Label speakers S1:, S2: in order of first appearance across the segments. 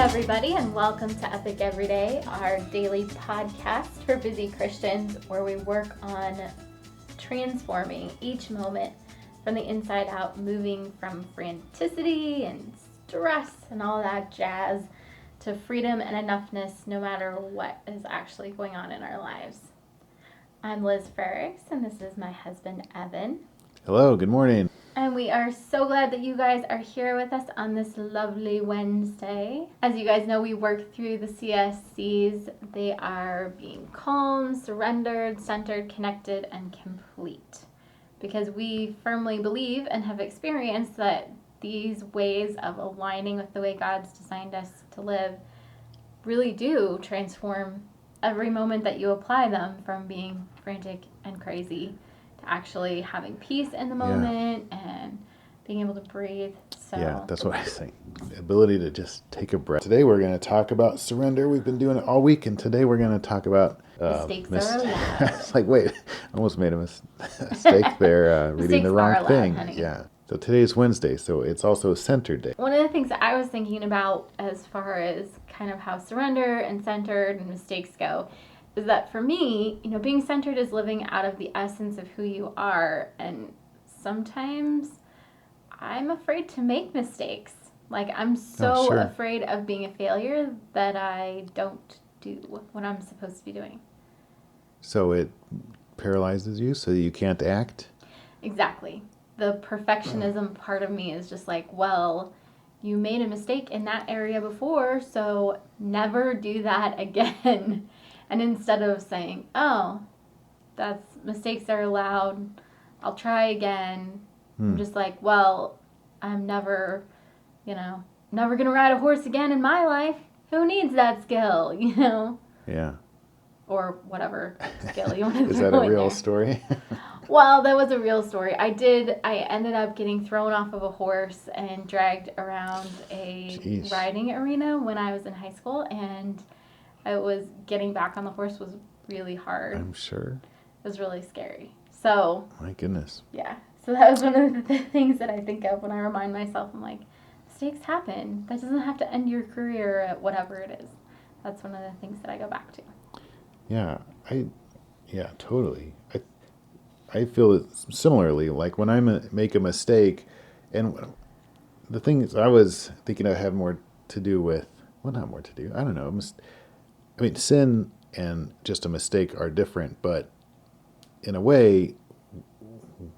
S1: everybody, and welcome to Epic Everyday, our daily podcast for busy Christians where we work on transforming each moment from the inside out, moving from franticity and stress and all that jazz to freedom and enoughness no matter what is actually going on in our lives. I'm Liz Frerichs, and this is my husband, Evan.
S2: Hello, good morning.
S1: And we are so glad that you guys are here with us on this lovely Wednesday. As you guys know, we work through the CSCs. They are being calm, surrendered, centered, connected, and complete. Because we firmly believe and have experienced that these ways of aligning with the way God's designed us to live really do transform every moment that you apply them, from being frantic and crazy to actually having peace in the moment and being able to breathe. So
S2: yeah, that's what I think. The ability to just take a breath. Today we're going to talk about surrender. We've been doing it all week, and today we're going to talk about
S1: mistakes are allowed.
S2: It's like, wait, I almost made a mistake there, reading the wrong thing.
S1: Honey.
S2: Yeah. So today's Wednesday, so it's also Centered Day.
S1: One of the things that I was thinking about as far as kind of how surrender and centered and mistakes go is that for me, being centered is living out of the essence of who you are. And sometimes I'm afraid to make mistakes. Like, I'm so afraid of being a failure that I don't do what I'm supposed to be doing.
S2: So it paralyzes you so you can't act?
S1: Exactly. The perfectionism part of me is just like, well, you made a mistake in that area before, so never do that again. And instead of saying, oh, mistakes are allowed, I'll try again, I'm just like, well, I'm never going to ride a horse again in my life. Who needs that skill,
S2: Yeah.
S1: Or whatever skill you want to
S2: Is that a real story?
S1: Well, that was a real story. I ended up getting thrown off of a horse and dragged around a riding arena when I was in high school, and getting back on the horse was really hard.
S2: I'm sure.
S1: It was really scary. So.
S2: My goodness.
S1: Yeah. So that was one of the things that I think of when I remind myself. I'm like, mistakes happen. That doesn't have to end your career at whatever it is. That's one of the things that I go back to.
S2: Yeah. Totally. I feel it similarly. Like when I make a mistake, and the thing is, I was thinking I have more to do with, well, not more to do, I don't know. Sin and just a mistake are different, but in a way,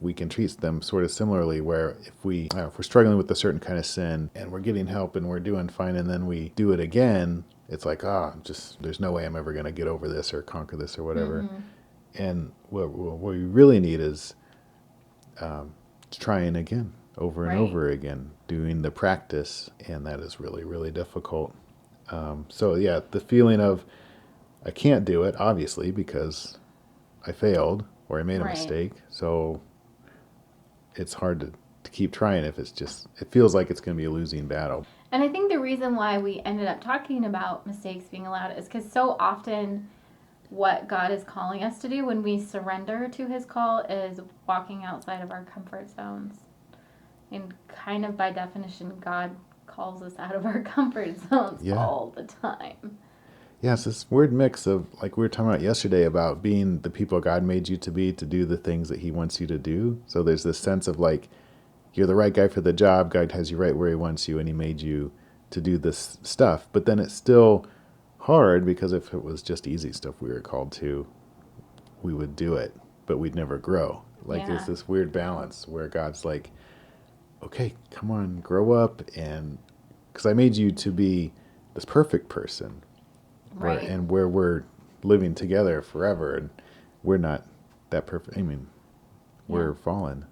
S2: we can treat them sort of similarly, where if we're struggling with a certain kind of sin and we're getting help and we're doing fine, and then we do it again, it's like, there's no way I'm ever going to get over this or conquer this or whatever. Mm-hmm. And what we really need is trying again, over and over again, doing the practice, and that is really, really difficult. The feeling of I can't do it, obviously, because I failed or I made a mistake. So it's hard to keep trying if it feels like it's going to be a losing battle.
S1: And I think the reason why we ended up talking about mistakes being allowed is because so often what God is calling us to do when we surrender to his call is walking outside of our comfort zones. And kind of by definition, God calls us out of our comfort zones all the time.
S2: Yeah, it's this weird mix of, like we were talking about yesterday, about being the people God made you to be, to do the things that he wants you to do. So there's this sense of like, you're the right guy for the job, God has you right where he wants you, and he made you to do this stuff. But then it's still hard, because if it was just easy stuff we were called to, we would do it, but we'd never grow. There's this weird balance where God's like, okay, come on, grow up, and because I made you to be this perfect person, where we're living together forever, and we're not that perfect. We're fallen.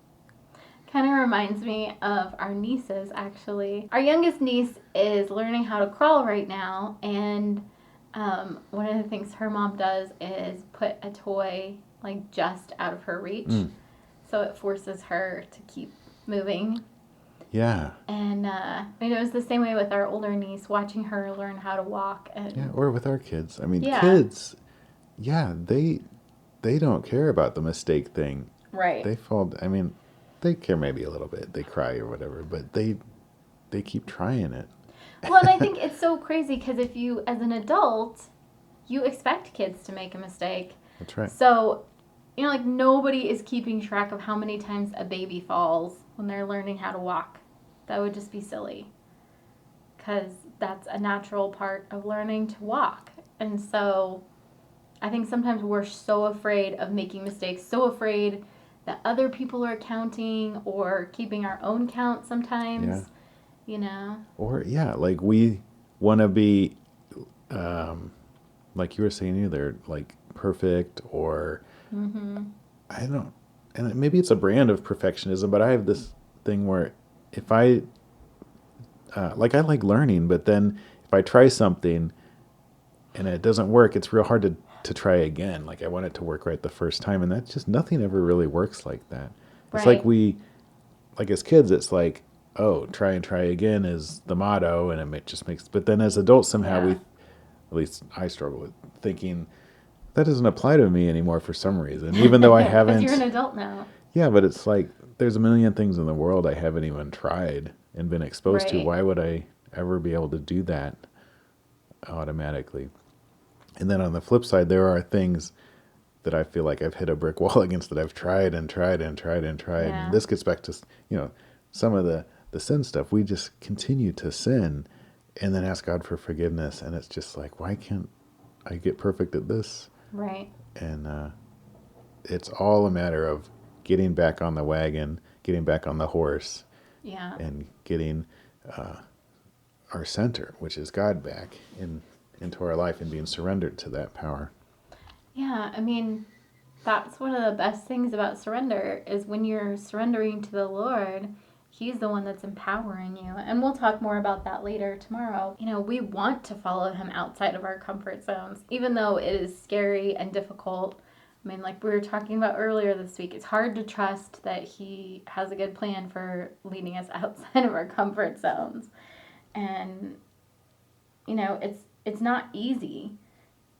S1: Kind of reminds me of our nieces, actually. Our youngest niece is learning how to crawl right now, and one of the things her mom does is put a toy just out of her reach, so it forces her to keep moving.
S2: Yeah.
S1: And it was the same way with our older niece, watching her learn how to walk.
S2: Or with our kids. Kids, they don't care about the mistake thing.
S1: Right.
S2: They fall. They care maybe a little bit. They cry or whatever, but they keep trying it.
S1: Well, and I think it's so crazy because if you, as an adult, you expect kids to make a mistake.
S2: That's right.
S1: So, like nobody is keeping track of how many times a baby falls when they're learning how to walk. That would just be silly because that's a natural part of learning to walk. And so I think sometimes we're so afraid of making mistakes, so afraid that other people are counting or keeping our own count
S2: Yeah.
S1: sometimes, you know?
S2: Or yeah, like we want to be, like you were saying either, like perfect or
S1: Mm-hmm.
S2: I don't, and maybe it's a brand of perfectionism, but I have this thing where if I, like I like learning, but then if I try something and it doesn't work, it's real hard to try again. Like I want it to work right the first time, and that's just nothing ever really works like that. It's like
S1: Right.
S2: like as kids, it's like, oh, try and try again is the motto, and it just makes. But then as adults, somehow we,
S1: Yeah.
S2: at least I struggle with thinking that doesn't apply to me anymore for some reason, even though I
S1: Because you're an
S2: haven't.
S1: adult now.
S2: Yeah, but it's like there's a million things in the world I haven't even tried and been exposed to.
S1: Right.
S2: Why would I ever be able to do that automatically? And then on the flip side, there are things that I feel like I've hit a brick wall against that I've tried and tried and tried and tried. And
S1: Yeah.
S2: this gets back to, some of the sin stuff. We just continue to sin and then ask God for forgiveness. And it's just like, why can't I get perfect at this?
S1: Right.
S2: And it's all a matter of getting back on the wagon, getting back on the horse,
S1: Yeah.
S2: and getting our center, which is God, back into our life and being surrendered to that power.
S1: Yeah. I mean, that's one of the best things about surrender is when you're surrendering to the Lord, He's the one that's empowering you. And we'll talk more about that later tomorrow. We want to follow Him outside of our comfort zones, even though it is scary and difficult. I mean, like we were talking about earlier this week, it's hard to trust that He has a good plan for leading us outside of our comfort zones. And, it's not easy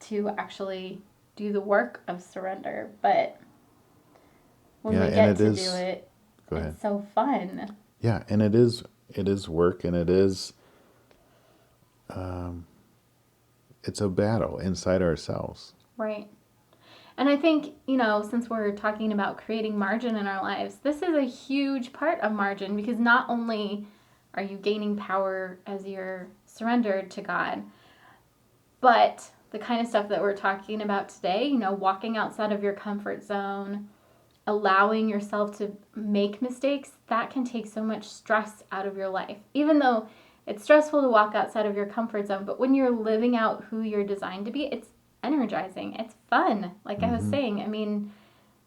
S1: to actually do the work of surrender, but when
S2: Yeah,
S1: we
S2: and
S1: get
S2: it
S1: to do
S2: is.
S1: it,
S2: Go ahead.
S1: it's so fun.
S2: Yeah, and it is work, and it's a battle inside ourselves.
S1: Right. And I think, since we're talking about creating margin in our lives, this is a huge part of margin because not only are you gaining power as you're surrendered to God, but the kind of stuff that we're talking about today, walking outside of your comfort zone, allowing yourself to make mistakes, that can take so much stress out of your life. Even though it's stressful to walk outside of your comfort zone, but when you're living out who you're designed to be, it's energizing. It's fun. Like I was
S2: Hmm.
S1: saying, I mean,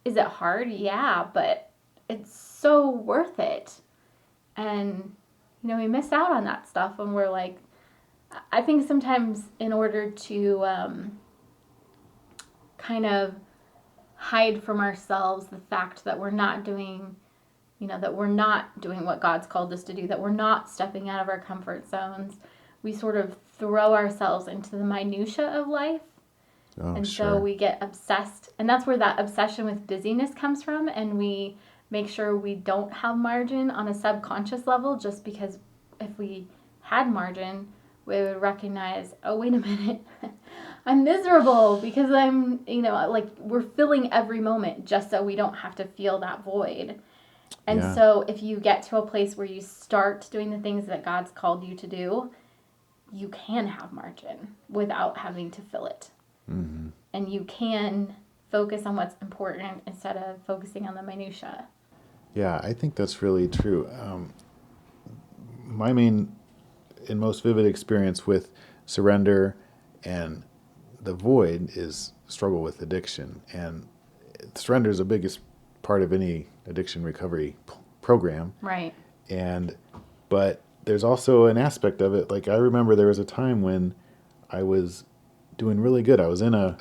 S1: is it hard? Yeah, but it's so worth it. And, we miss out on that stuff when we're like, I think sometimes in order to kind of hide from ourselves the fact that we're not doing, that we're not doing what God's called us to do, that we're not stepping out of our comfort zones, we sort of throw ourselves into the minutia of life.
S2: Oh,
S1: And so
S2: sure.
S1: we get obsessed. And that's where that obsession with busyness comes from. And we make sure we don't have margin on a subconscious level just because if we had margin, we would recognize, oh, wait a minute. I'm miserable because I'm, like we're filling every moment just so we don't have to feel that void. And
S2: Yeah.
S1: so if you get to a place where you start doing the things that God's called you to do, you can have margin without having to fill it.
S2: Hmm.
S1: And you can focus on what's important instead of focusing on the minutia.
S2: Yeah, I think that's really true. My main and most vivid experience with surrender and the void is struggle with addiction. And surrender is the biggest part of any addiction recovery program.
S1: Right.
S2: And, but there's also an aspect of it. Like I remember there was a time when I was doing really good. I was in a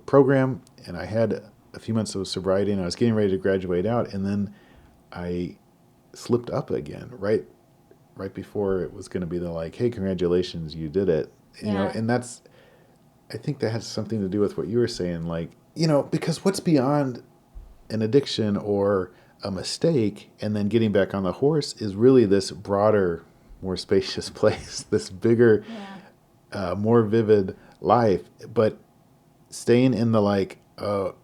S2: program and I had a few months of sobriety and I was getting ready to graduate out. And then I slipped up again, right before it was going to be the like, hey, congratulations, you did it.
S1: Yeah.
S2: And that's, I think that has something to do with what you were saying. Like, because what's beyond an addiction or a mistake and then getting back on the horse is really this broader more spacious place, this bigger,
S1: Yeah.
S2: more vivid life, but staying in the like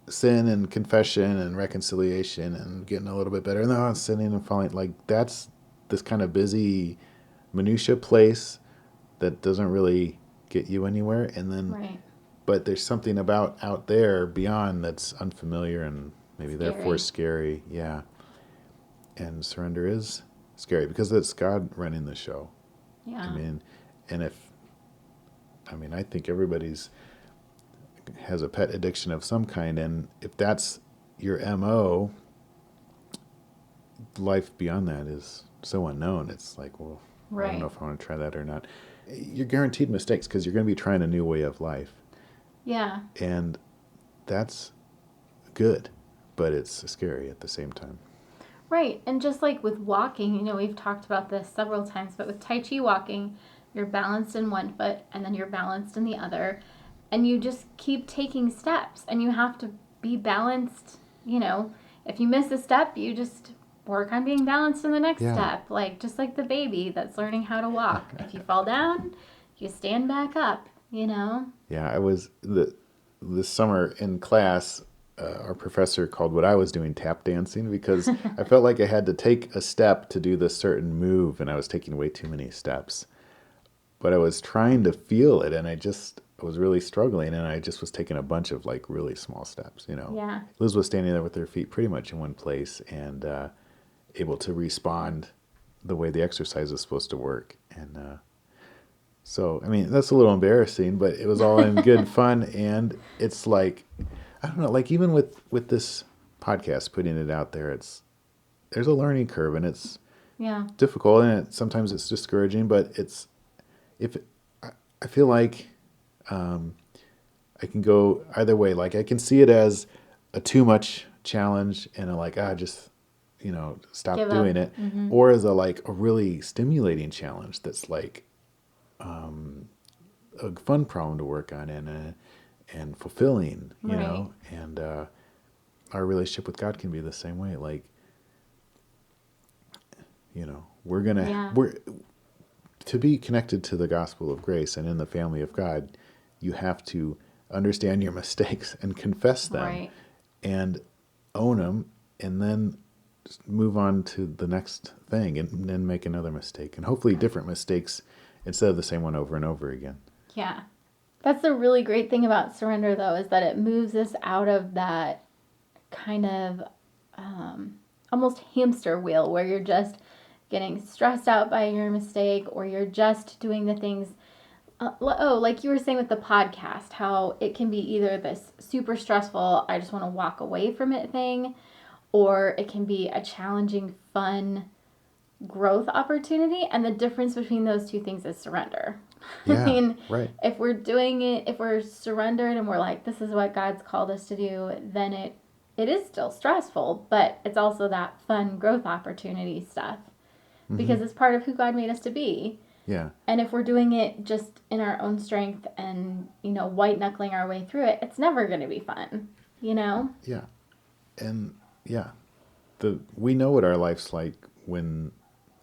S2: sin and confession and reconciliation and getting a little bit better, and then sinning and falling, like that's this kind of busy minutia place that doesn't really get you anywhere. And then
S1: Right.
S2: but there's something about out there beyond that's unfamiliar and maybe therefore scary. Yeah. And surrender is scary because it's God running the show.
S1: Yeah.
S2: I mean, and I think everybody's has a pet addiction of some kind, and if that's your MO, life beyond that is so unknown. It's like, well, I don't know if I want to try that or not. You're guaranteed mistakes because you're going to be trying a new way of life.
S1: Yeah.
S2: And that's good, but it's scary at the same time.
S1: Right. And just like with walking, you know, we've talked about this several times, but with Tai Chi walking, you're balanced in one foot and then you're balanced in the other. And you just keep taking steps and you have to be balanced. You know, if you miss a step, you just work on being balanced in the next step. Like, just like the baby that's learning how to walk. If you fall down, you stand back up, you know?
S2: Yeah, I was this summer in class, our professor called what I was doing tap dancing because I felt like I had to take a step to do this certain move and I was taking way too many steps. But I was trying to feel it and I was really struggling and I just was taking a bunch of like really small steps, you know.
S1: Yeah.
S2: Liz was standing there with her feet pretty much in one place and able to respond the way the exercise is supposed to work. And so, I mean, that's a little embarrassing, but it was all in good fun. And it's like, I don't know, like even with this podcast, putting it out there, there's a learning curve and it's difficult and sometimes it's discouraging, but I feel like I can go either way. Like I can see it as a too much challenge and a like, just, stop doing it. Mm-hmm. Or as a really stimulating challenge that's like a fun problem to work on and fulfilling, you know, and our relationship with God can be the same way. Like, we're to be connected to the gospel of grace and in the family of God, you have to understand your mistakes and confess them and own them and then move on to the next thing and then make another mistake and hopefully different mistakes instead of the same one over and over again.
S1: Yeah. That's the really great thing about surrender, though, is that it moves us out of that kind of almost hamster wheel where you're just getting stressed out by your mistake or you're just doing the things. Like you were saying with the podcast, how it can be either this super stressful, I just want to walk away from it thing, or it can be a challenging, fun growth opportunity. And the difference between those two things is surrender.
S2: Yeah,
S1: I mean,
S2: right.
S1: If we're doing it, if we're surrendered and we're like, this is what God's called us to do, then it is still stressful, but it's also that fun growth opportunity stuff because it's part of who God made us to be.
S2: Yeah.
S1: And if we're doing it just in our own strength and, white knuckling our way through it, it's never going to be fun,
S2: Yeah. And we know what our life's like when,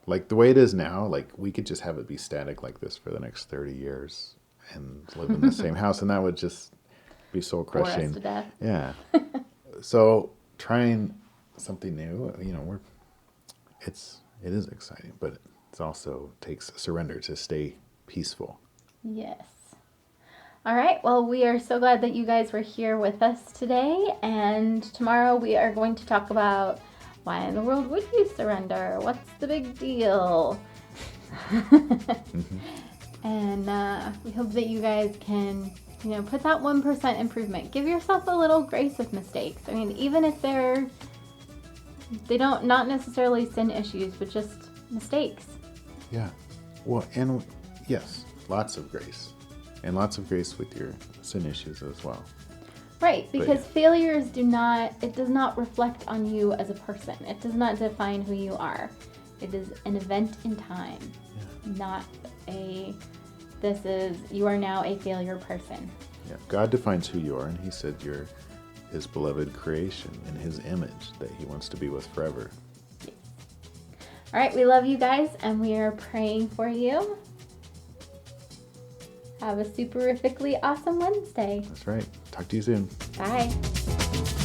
S2: like the way it is now, like we could just have it be static like this for the next 30 years and live in the same house. And that would just be soul crushing.
S1: Bore us to death.
S2: Yeah. So trying something new, it is exciting, but it also takes surrender to stay peaceful.
S1: Yes. All right. Well, we are so glad that you guys were here with us today. And tomorrow we are going to talk about why in the world would you surrender? What's the big deal? And we hope that you guys can, put that 1% improvement. Give yourself a little grace with mistakes. I mean, even if they don't, not necessarily sin issues, but just mistakes.
S2: Yeah. Well, and yes, lots of grace. And lots of grace with your sin issues as well.
S1: Right, because failures does not reflect on you as a person. It does not define who you are. It is an event in time, not you are now a failure person.
S2: Yeah, God defines who you are, and he said you're his beloved creation in his image that he wants to be with forever.
S1: All right, we love you guys, and we are praying for you. Have a superifically awesome Wednesday.
S2: That's right. Talk to you soon.
S1: Bye.